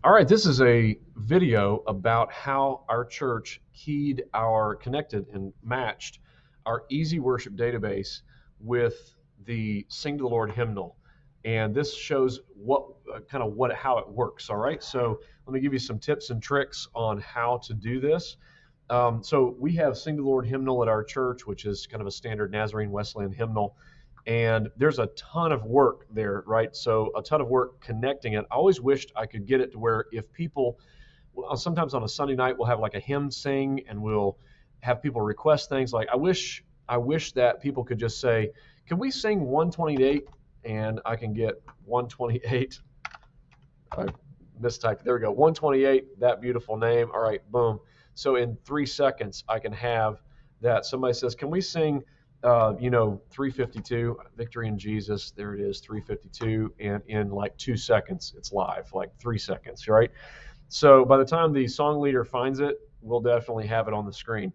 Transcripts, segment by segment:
All right, this is a video about how our church connected and matched our EasyWorship database with the Sing to the Lord hymnal. And this shows how it works. All right, so let me give you some tips and tricks on how to do this. So we have Sing to the Lord hymnal at our church, which is kind of a standard Nazarene Wesleyan hymnal. And there's a ton of work there, right? So a ton of work connecting it. I always wished I could get it to where if people, well, sometimes on a Sunday night we'll have like a hymn sing, and we'll have people request things. Like I wish that people could just say, "Can we sing 128?" And I can get 128. I mistyped. There we go. 128. That beautiful name. All right, boom. So in 3 seconds, I can have that. Somebody says, "Can we sing?" 352, Victory in Jesus. There it is, 352, and in like 2 seconds, it's live, like 3 seconds, right? So by the time the song leader finds it, we'll definitely have it on the screen.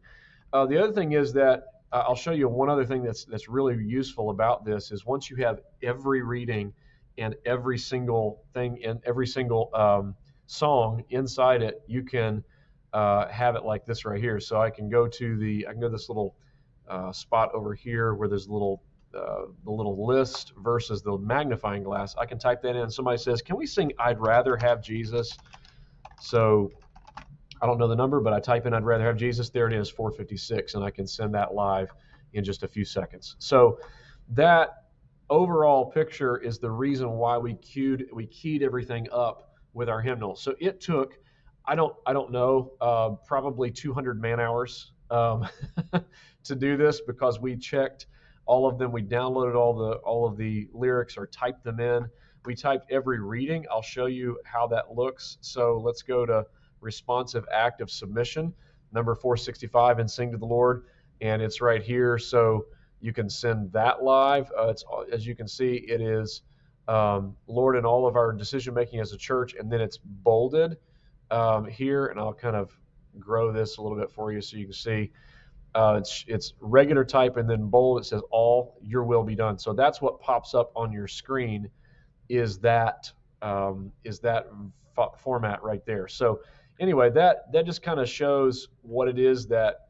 The other thing is that I'll show you one other thing that's really useful about this is once you have every reading and every single thing in every single song inside it, you can have it like this right here. So I can go to this little spot over here where there's the little list versus the magnifying glass. I can type that in. Somebody says, "Can we sing I'd Rather Have Jesus?" So I don't know the number, but I type in I'd rather have Jesus. There it is, 456, and I can send that live in just a few seconds. So that overall picture is the reason why we keyed everything up with our hymnal. So it took, I don't know, probably 200 man hours to do this, because we checked all of them. We downloaded all of the lyrics or typed them in. We typed every reading. I'll show you how that looks. So let's go to responsive act of submission, number 465, and Sing to the Lord, and it's right here. So you can send that live. It's, as you can see, it is Lord in all of our decision making as a church, and then it's bolded here, and I'll kind of grow this a little bit for you so you can see. It's regular type, and then bold, it says all your will be done. So that's what pops up on your screen, is that format right there. So anyway, that just kind of shows what it is that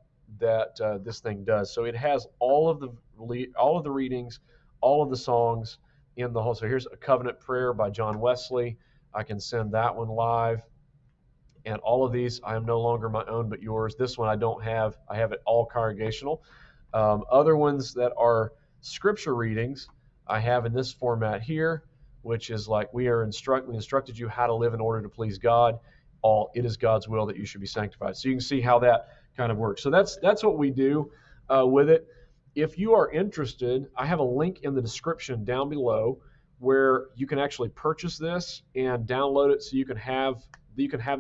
this thing does. So it has all of the readings, all of the songs in the whole. So here's a covenant prayer by John Wesley. I can send that one live. And all of these, I am no longer my own but yours. This one I don't have. I have it all congregational. Other ones that are scripture readings, I have in this format here, which is like we instructed you how to live in order to please God. It is God's will that you should be sanctified. So you can see how that kind of works. So that's what we do with it. If you are interested, I have a link in the description down below where you can actually purchase this and download it, so you can have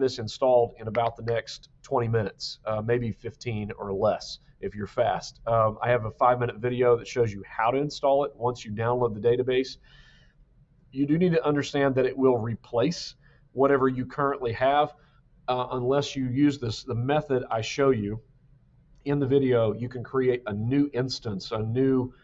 this installed in about the next 20 minutes, maybe 15 or less if you're fast. I have a 5-minute video that shows you how to install it once you download the database. You do need to understand that it will replace whatever you currently have, unless you use the method I show you in the video. You can create a new instance, a new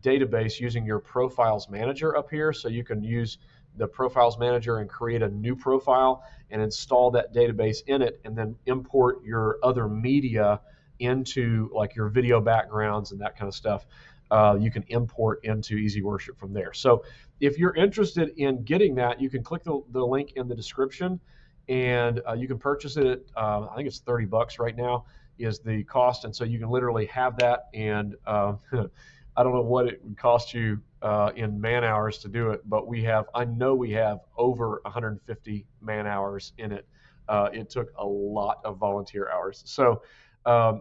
database using your profiles manager up here. So you can use the profiles manager and create a new profile and install that database in it, and then import your other media into, like your video backgrounds and that kind of stuff. You can import into EasyWorship from there. So if you're interested in getting that, you can click the link in the description, and you can purchase it at, I think it's $30 right now is the cost. And so you can literally have that, and I don't know what it would cost you in man hours to do it, but I know we have over 150 man hours in it. It took a lot of volunteer hours. So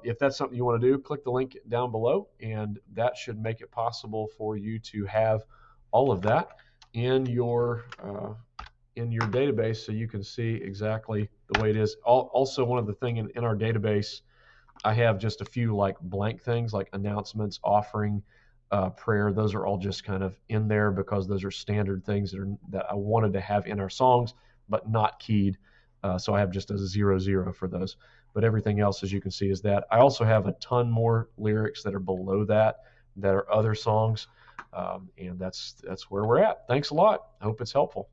if that's something you want to do, click the link down below, and that should make it possible for you to have all of that in your database, so you can see exactly the way it is. Also, one of the things in our database, I have just a few like blank things like announcements, offering, prayer. Those are all just kind of in there because those are standard things that I wanted to have in our songs, but not keyed. So I have just a 00 for those. But everything else, as you can see, is that. I also have a ton more lyrics that are below that are other songs, and that's where we're at. Thanks a lot. I hope it's helpful.